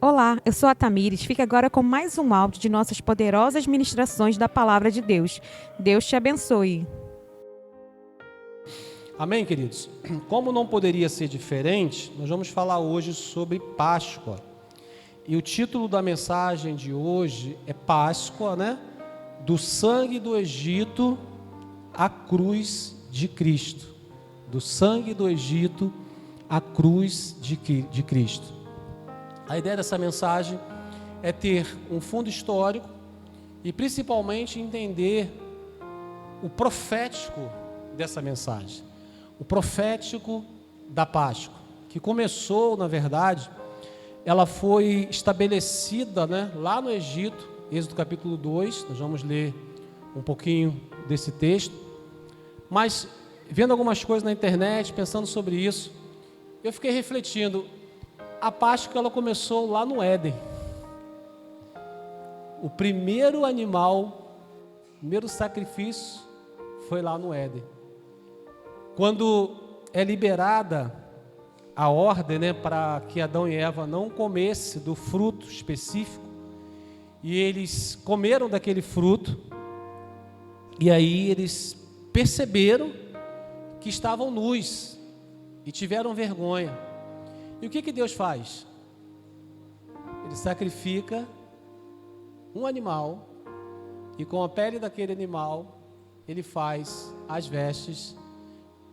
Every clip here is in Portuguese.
Olá, eu sou a Tamires. Fique agora com mais um áudio de nossas poderosas ministrações da Palavra de Deus. Deus te abençoe. Amém, queridos? Como não poderia ser diferente, nós vamos falar hoje sobre Páscoa. E o título da mensagem de hoje é Páscoa, né? Do sangue do Egito à cruz de Cristo. Do sangue do Egito à cruz de Cristo. A ideia dessa mensagem é ter um fundo histórico e principalmente entender o profético dessa mensagem. O profético da Páscoa, que começou, na verdade, ela foi estabelecida, lá no Egito, Êxodo capítulo 2, nós vamos ler um pouquinho desse texto, mas vendo algumas coisas na internet, pensando sobre isso, eu fiquei refletindo. A Páscoa ela começou lá no Éden. O primeiro animal, o primeiro sacrifício foi lá no Éden. Quando é liberada a ordem, para que Adão e Eva não comessem do fruto específico, e eles comeram daquele fruto, e aí eles perceberam que estavam nus e tiveram vergonha. E o que Deus faz? Ele sacrifica um animal e com a pele daquele animal ele faz as vestes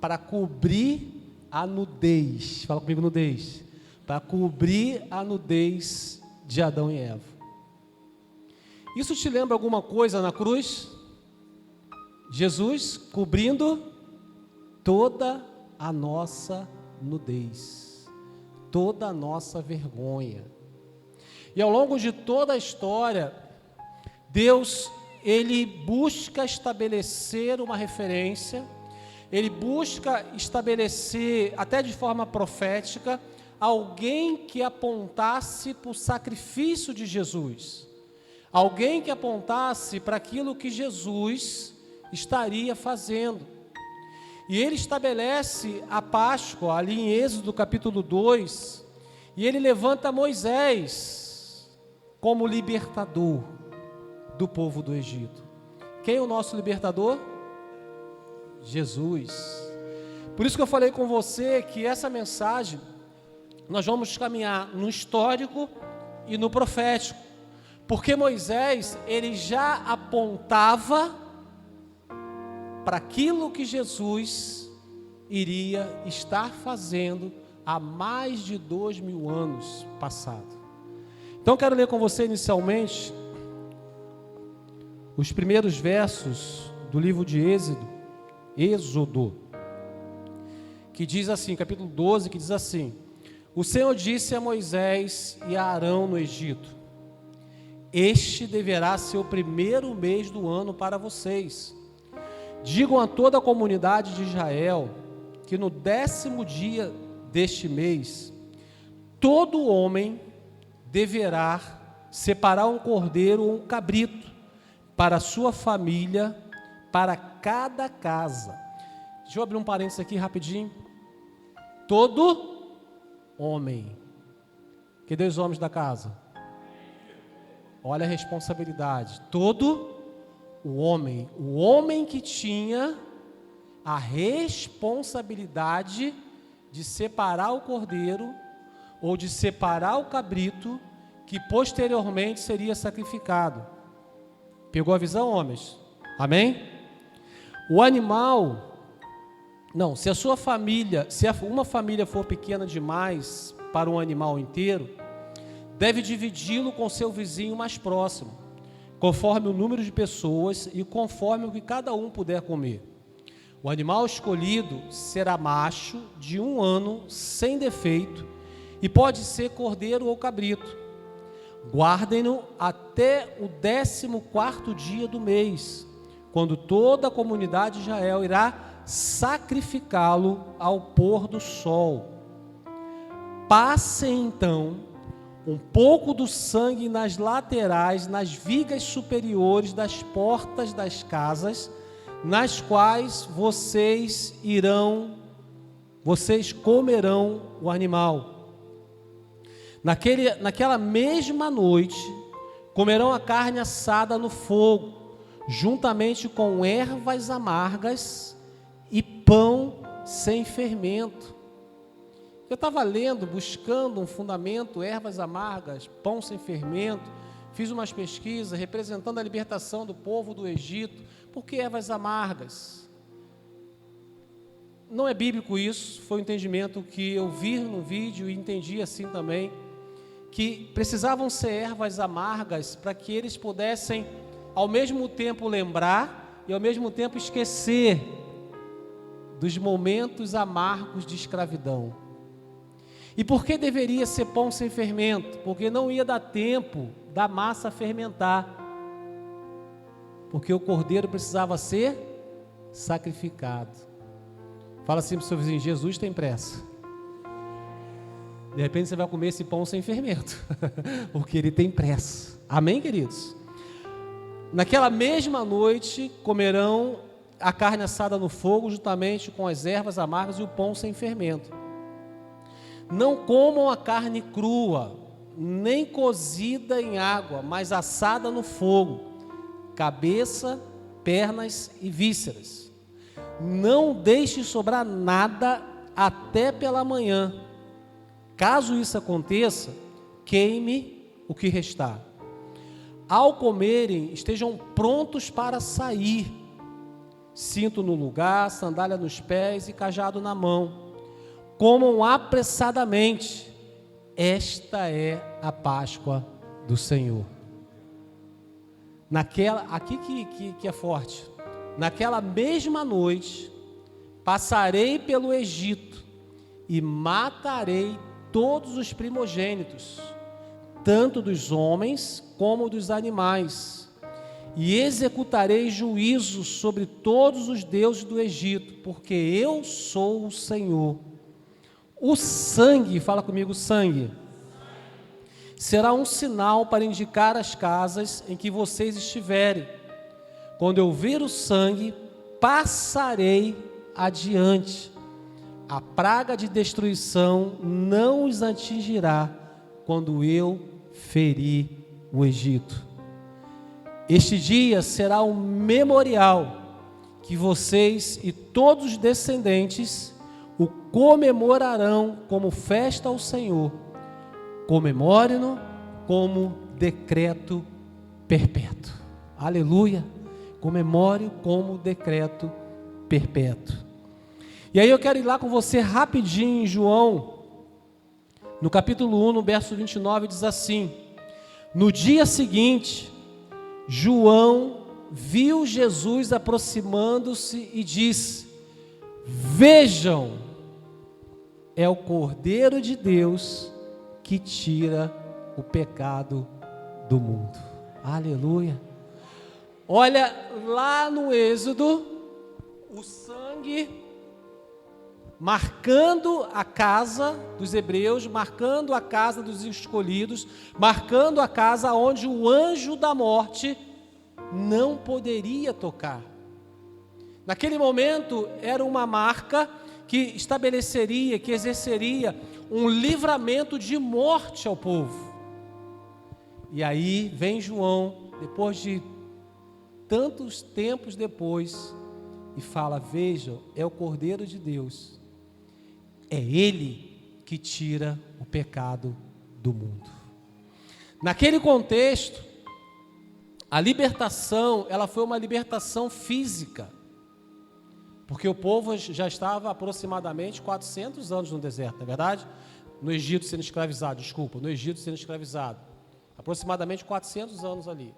para cobrir a nudez. Fala comigo, nudez. Para cobrir a nudez de Adão e Eva. Isso te lembra alguma coisa na cruz? Jesus cobrindo toda a nossa nudez. Toda a nossa vergonha. E ao longo de toda a história, Deus, ele busca estabelecer uma referência, ele busca estabelecer, até de forma profética, alguém que apontasse para o sacrifício de Jesus, alguém que apontasse para aquilo que Jesus estaria fazendo. E ele estabelece a Páscoa ali em Êxodo capítulo 2, e ele levanta Moisés como libertador do povo do Egito. Quem é o nosso libertador? Jesus. Por isso que eu falei com você que essa mensagem, nós vamos caminhar no histórico e no profético. Porque Moisés, ele já apontava para aquilo que Jesus iria estar fazendo há mais de 2000 anos passado. Então quero ler com você inicialmente os primeiros versos do livro de Êxodo, que diz assim, capítulo 12, que diz assim: O Senhor disse a Moisés e a Arão no Egito: Este deverá ser o primeiro mês do ano para vocês. Digam a toda a comunidade de Israel que no 10º dia deste mês, todo homem deverá separar um cordeiro ou um cabrito para a sua família, para cada casa. Deixa eu abrir um parênteses aqui rapidinho. Todo homem. Cadê os homens da casa? Olha a responsabilidade. Todo o homem que tinha a responsabilidade de separar o cordeiro ou de separar o cabrito que posteriormente seria sacrificado. Pegou a visão, homens? Amém? O animal, se a sua família, uma família for pequena demais para um animal inteiro, deve dividi-lo com seu vizinho mais próximo, conforme o número de pessoas e conforme o que cada um puder comer. O animal escolhido será macho de 1 ano, sem defeito, e pode ser cordeiro ou cabrito. Guardem-no até o 14º dia do mês, quando toda a comunidade de Israel irá sacrificá-lo ao pôr do sol. Passem então um pouco do sangue nas laterais, nas vigas superiores das portas das casas, nas quais vocês comerão o animal. Naquela mesma noite, comerão a carne assada no fogo, juntamente com ervas amargas e pão sem fermento. Eu estava lendo, buscando um fundamento, ervas amargas, pão sem fermento. Fiz umas pesquisas representando a libertação do povo do Egito. Por que ervas amargas? Não é bíblico isso, foi um entendimento que eu vi no vídeo e entendi assim também, que precisavam ser ervas amargas para que eles pudessem ao mesmo tempo lembrar e ao mesmo tempo esquecer dos momentos amargos de escravidão. E por que deveria ser pão sem fermento? Porque não ia dar tempo da massa fermentar, porque o cordeiro precisava ser sacrificado. Fala assim para o seu vizinho: Jesus tem pressa. De repente você vai comer esse pão sem fermento, porque ele tem pressa. Amém, queridos? Naquela mesma noite comerão a carne assada no fogo, juntamente com as ervas amargas e o pão sem fermento. Não comam a carne crua, nem cozida em água, mas assada no fogo, cabeça, pernas e vísceras. Não deixe sobrar nada até pela manhã. Caso isso aconteça, queime o que restar. Ao comerem, estejam prontos para sair. Cinto no lugar, sandália nos pés e cajado na mão. Comam apressadamente. Esta é a Páscoa do Senhor. Aqui que é forte. Naquela mesma noite, passarei pelo Egito e matarei todos os primogênitos, tanto dos homens como dos animais, e executarei juízo sobre todos os deuses do Egito, porque eu sou o Senhor. O sangue, fala comigo, sangue, será um sinal para indicar as casas em que vocês estiverem. Quando eu ver o sangue, passarei adiante. A praga de destruição não os atingirá quando eu ferir o Egito. Este dia será um memorial que vocês e todos os descendentes o comemorarão como festa ao Senhor. Comemore-no como decreto perpétuo. Aleluia! Comemore como decreto perpétuo. E aí eu quero ir lá com você rapidinho em João, no capítulo 1, no verso 29, diz assim: no dia seguinte, João viu Jesus aproximando-se e disse: vejam, é o Cordeiro de Deus que tira o pecado do mundo. Aleluia! Olha, lá no Êxodo, o sangue marcando a casa dos hebreus, marcando a casa dos escolhidos, marcando a casa onde o anjo da morte não poderia tocar. Naquele momento era uma marca que estabeleceria, que exerceria um livramento de morte ao povo. E aí vem João, depois de tantos tempos depois, e fala: vejam, é o Cordeiro de Deus. É Ele que tira o pecado do mundo. Naquele contexto, a libertação, ela foi uma libertação física, porque o povo já estava aproximadamente 400 anos no deserto, não é verdade? No Egito sendo escravizado, aproximadamente 400 anos ali.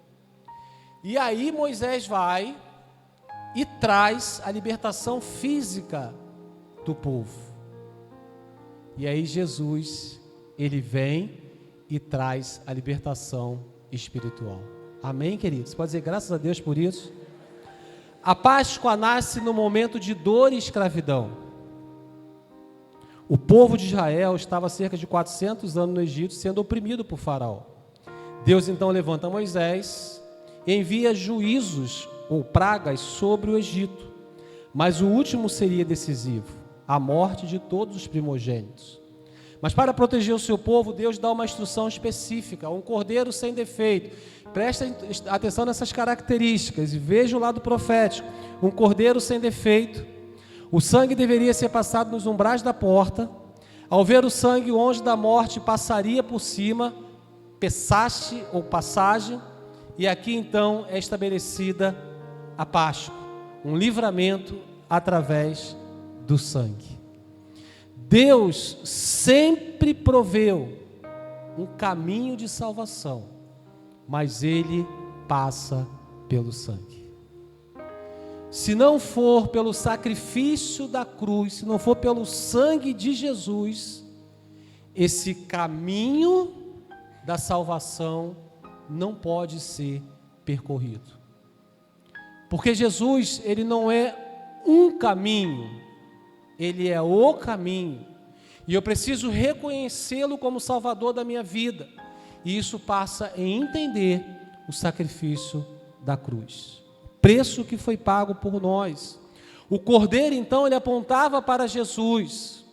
E aí Moisés vai e traz a libertação física do povo. E aí Jesus, ele vem e traz a libertação espiritual. Amém, queridos? Você pode dizer graças a Deus por isso? A Páscoa nasce no momento de dor e escravidão. O povo de Israel estava há cerca de 400 anos no Egito, sendo oprimido por Faraó. Deus então levanta Moisés e envia juízos ou pragas sobre o Egito. Mas o último seria decisivo: a morte de todos os primogênitos. Mas para proteger o seu povo, Deus dá uma instrução específica, um cordeiro sem defeito. Prestem atenção nessas características e veja o lado profético. Um cordeiro sem defeito. O sangue deveria ser passado nos umbrais da porta. Ao ver o sangue, o anjo da morte passaria por cima, pessache ou passagem, e aqui então é estabelecida a Páscoa, um livramento através do sangue. Deus sempre proveu um caminho de salvação, mas ele passa pelo sangue. Se não for pelo sacrifício da cruz, se não for pelo sangue de Jesus, esse caminho da salvação não pode ser percorrido. Porque Jesus, ele não é um caminho, ele é o caminho. E eu preciso reconhecê-lo como Salvador da minha vida. E isso passa em entender o sacrifício da cruz. O preço que foi pago por nós. O cordeiro, então, ele apontava para Jesus.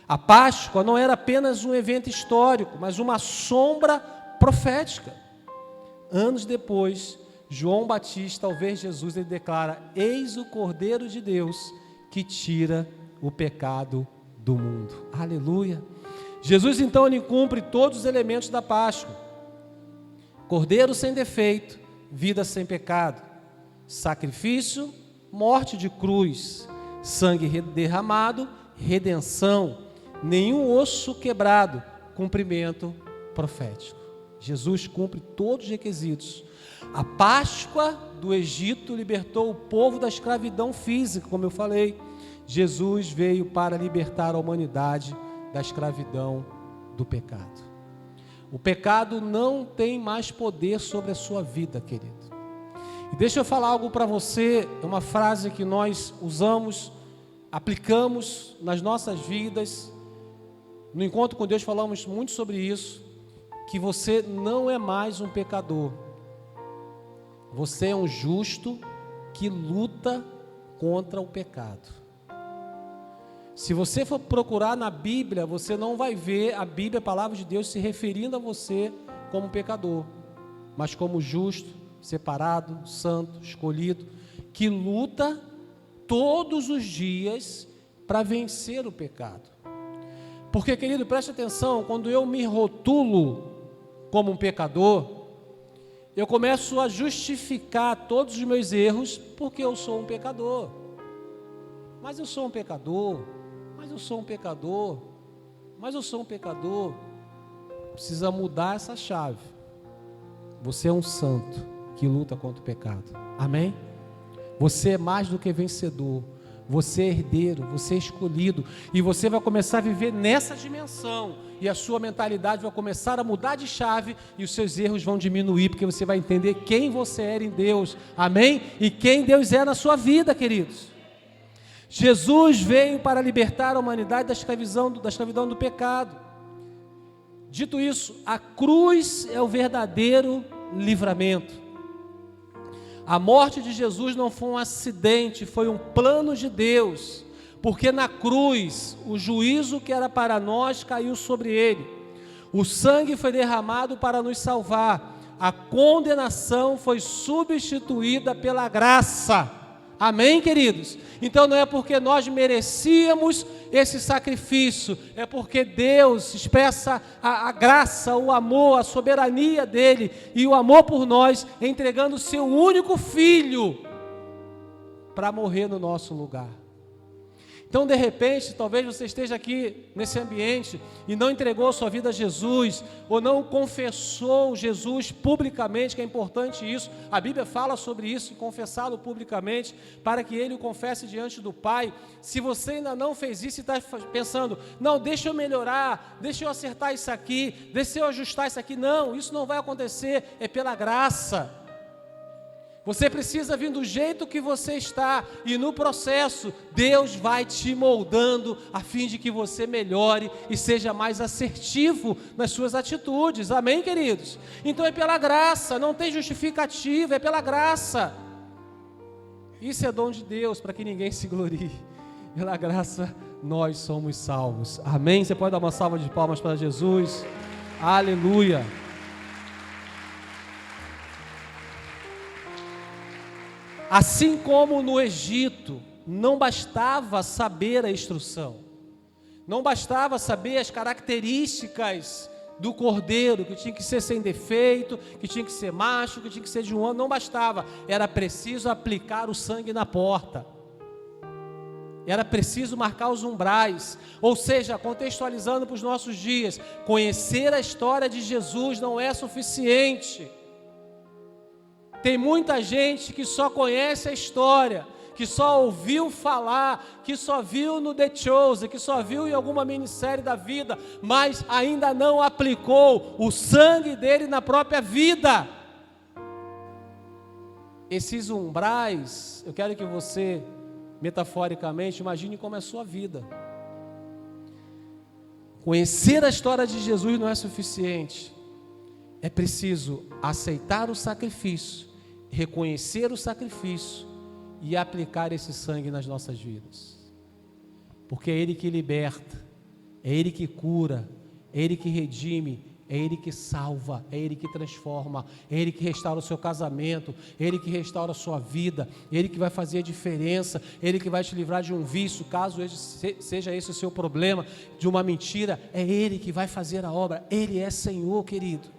A Páscoa não era apenas um evento histórico, mas uma sombra profética. Anos depois, João Batista, ao ver Jesus, ele declara: eis o Cordeiro de Deus que tira o pecado do mundo. Aleluia! Jesus, então, ele cumpre todos os elementos da Páscoa. Cordeiro sem defeito, vida sem pecado, sacrifício, morte de cruz, sangue derramado, redenção, nenhum osso quebrado, cumprimento profético. Jesus cumpre todos os requisitos. A Páscoa do Egito libertou o povo da escravidão física, como eu falei. Jesus veio para libertar a humanidade da escravidão do pecado. O pecado não tem mais poder sobre a sua vida, querido. E deixa eu falar algo para você, é uma frase que nós usamos, aplicamos nas nossas vidas. No encontro com Deus falamos muito sobre isso, que você não é mais um pecador. Você é um justo que luta contra o pecado. Se você for procurar na Bíblia, você não vai ver a Bíblia, a palavra de Deus, se referindo a você como pecador, mas como justo, separado, santo, escolhido, que luta todos os dias para vencer o pecado. Porque, querido, preste atenção, quando eu me rotulo como um pecador, eu começo a justificar todos os meus erros porque eu sou um pecador. Mas eu sou um pecador, mas eu sou um pecador, mas eu sou um pecador. Precisa mudar essa chave. Você é um santo que luta contra o pecado. Amém? Você é mais do que vencedor. Você é herdeiro, você é escolhido. E você vai começar a viver nessa dimensão. E a sua mentalidade vai começar a mudar de chave. E os seus erros vão diminuir. Porque você vai entender quem você era em Deus. Amém? E quem Deus é na sua vida, queridos. Jesus veio para libertar a humanidade da escravidão do pecado. Dito isso, a cruz é o verdadeiro livramento. A morte de Jesus não foi um acidente, foi um plano de Deus, porque na cruz o juízo que era para nós caiu sobre ele. O sangue foi derramado para nos salvar. A condenação foi substituída pela graça. Amém, queridos? Então não é porque nós merecíamos esse sacrifício, é porque Deus expressa a graça, o amor, a soberania dele e o amor por nós, entregando o seu único filho para morrer no nosso lugar. Então, de repente, talvez você esteja aqui nesse ambiente e não entregou sua vida a Jesus, ou não confessou Jesus publicamente, que é importante isso. A Bíblia fala sobre isso, confessá-lo publicamente, para que ele o confesse diante do Pai. Se você ainda não fez isso e está pensando, não, deixa eu melhorar, deixa eu acertar isso aqui, deixa eu ajustar isso aqui. Não, isso não vai acontecer, é pela graça. Você precisa vir do jeito que você está, e no processo, Deus vai te moldando, a fim de que você melhore e seja mais assertivo nas suas atitudes. Amém, queridos? Então é pela graça, não tem justificativa, é pela graça. Isso é dom de Deus, para que ninguém se glorie. Pela graça nós somos salvos. Amém? Você pode dar uma salva de palmas para Jesus? Aleluia! Assim como no Egito, não bastava saber a instrução, não bastava saber as características do cordeiro, que tinha que ser sem defeito, que tinha que ser macho, que tinha que ser de um ano, não bastava, era preciso aplicar o sangue na porta, era preciso marcar os umbrais, ou seja, contextualizando para os nossos dias, conhecer a história de Jesus não é suficiente. Tem muita gente que só conhece a história, que só ouviu falar, que só viu no The Chosen, que só viu em alguma minissérie da vida, mas ainda não aplicou o sangue dele na própria vida. Esses umbrais, eu quero que você, metaforicamente, imagine como é a sua vida. Conhecer a história de Jesus não é suficiente. É preciso aceitar o sacrifício, reconhecer o sacrifício e aplicar esse sangue nas nossas vidas. Porque é Ele que liberta, é Ele que cura, é Ele que redime, é Ele que salva, é Ele que transforma, é Ele que restaura o seu casamento, é Ele que restaura a sua vida, é Ele que vai fazer a diferença, é Ele que vai te livrar de um vício, caso seja esse o seu problema, de uma mentira, é Ele que vai fazer a obra. Ele é Senhor, querido.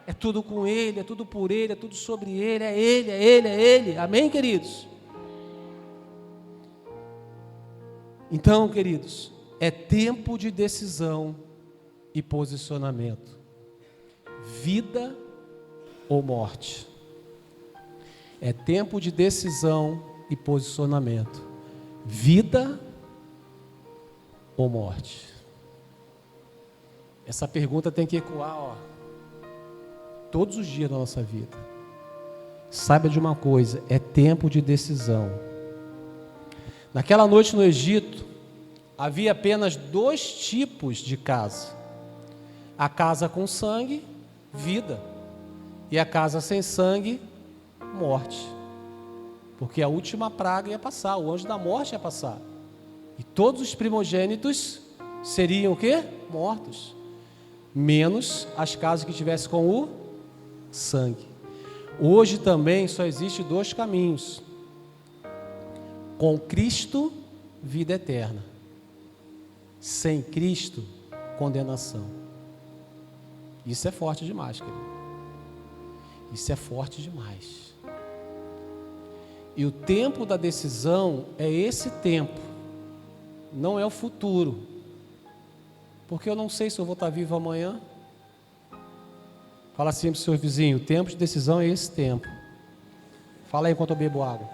É tudo com Ele, é tudo por Ele, é tudo sobre Ele, é Ele, é Ele, é Ele. Amém, queridos? Então, queridos, é tempo de decisão e posicionamento. Vida ou morte. É tempo de decisão e posicionamento. Vida ou morte. Essa pergunta tem que ecoar, todos os dias da nossa vida. Saiba de uma coisa, é tempo de decisão. Naquela noite no Egito, havia apenas 2 tipos de casa: a casa com sangue, vida, e a casa sem sangue, morte. Porque a última praga ia passar, o anjo da morte ia passar, e todos os primogênitos seriam o quê? Mortos, menos as casas que tivessem com o sangue. Hoje também só existe 2 caminhos: com Cristo, vida eterna; sem Cristo, condenação. Isso é forte demais, querido. Isso é forte demais. E o tempo da decisão é esse tempo, não é o futuro, porque eu não sei se eu vou estar vivo amanhã. Fala assim para o seu vizinho: o tempo de decisão é esse tempo. Fala aí enquanto eu bebo água.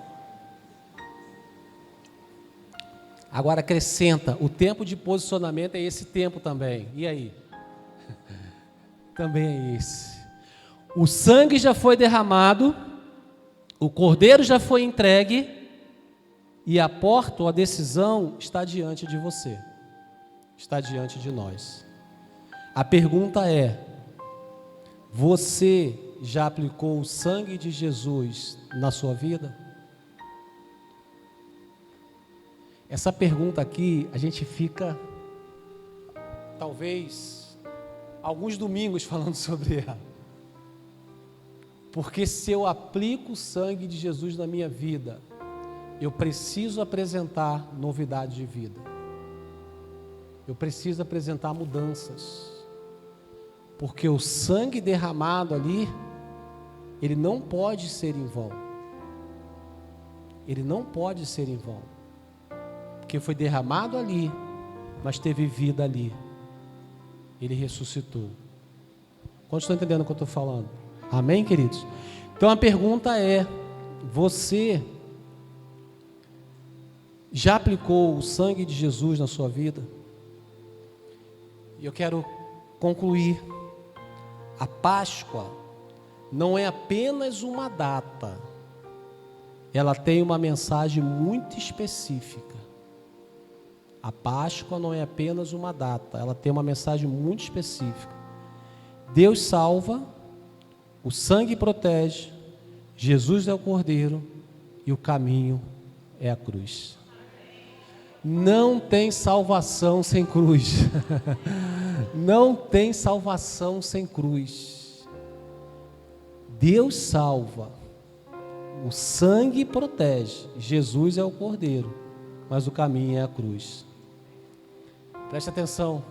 Agora acrescenta: o tempo de posicionamento é esse tempo também. E aí? Também é esse. O sangue já foi derramado, o cordeiro já foi entregue, e a porta ou a decisão está diante de você, está diante de nós. A pergunta é: você já aplicou o sangue de Jesus na sua vida? Essa pergunta aqui, a gente fica, talvez, alguns domingos falando sobre ela. Porque se eu aplico o sangue de Jesus na minha vida, eu preciso apresentar novidade de vida. Eu preciso apresentar mudanças. Porque o sangue derramado ali, ele não pode ser em vão. Ele não pode ser em vão. Porque foi derramado ali, mas teve vida ali. Ele ressuscitou. Quantos estão entendendo o que eu estou falando? Amém, queridos? Então a pergunta é: você já aplicou o sangue de Jesus na sua vida? E eu quero concluir. A Páscoa não é apenas uma data, ela tem uma mensagem muito específica. A Páscoa não é apenas uma data, ela tem uma mensagem muito específica. Deus salva, o sangue protege, Jesus é o Cordeiro e o caminho é a cruz. Não tem salvação sem cruz. Não tem salvação sem cruz. Deus salva. O sangue protege. Jesus é o Cordeiro, mas o caminho é a cruz. Preste atenção.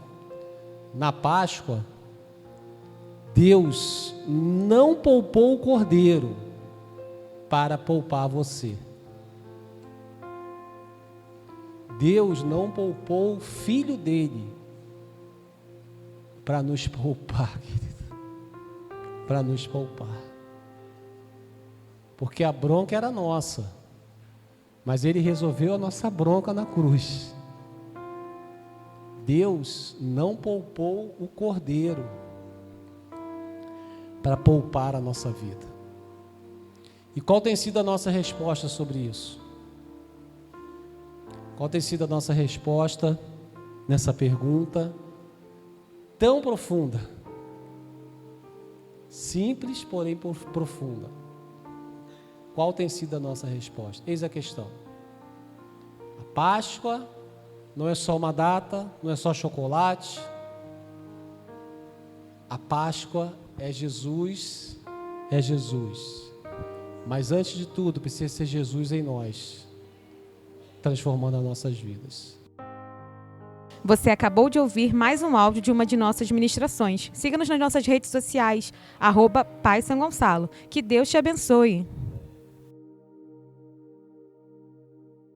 Na Páscoa, Deus não poupou o Cordeiro para poupar você. Deus não poupou o Filho dele para nos poupar, querido. Para nos poupar. Porque a bronca era nossa, mas ele resolveu a nossa bronca na cruz. Deus não poupou o Cordeiro para poupar a nossa vida. E qual tem sido a nossa resposta sobre isso? Qual tem sido a nossa resposta nessa pergunta tão profunda? Simples, porém profunda. Qual tem sido a nossa resposta? Eis a questão. A Páscoa não é só uma data, não é só chocolate. A Páscoa é Jesus, é Jesus. Mas antes de tudo, precisa ser Jesus em nós, transformando as nossas vidas. Você acabou de ouvir mais um áudio de uma de nossas ministrações. Siga-nos nas nossas redes sociais, @Pai São Gonçalo. Que Deus te abençoe.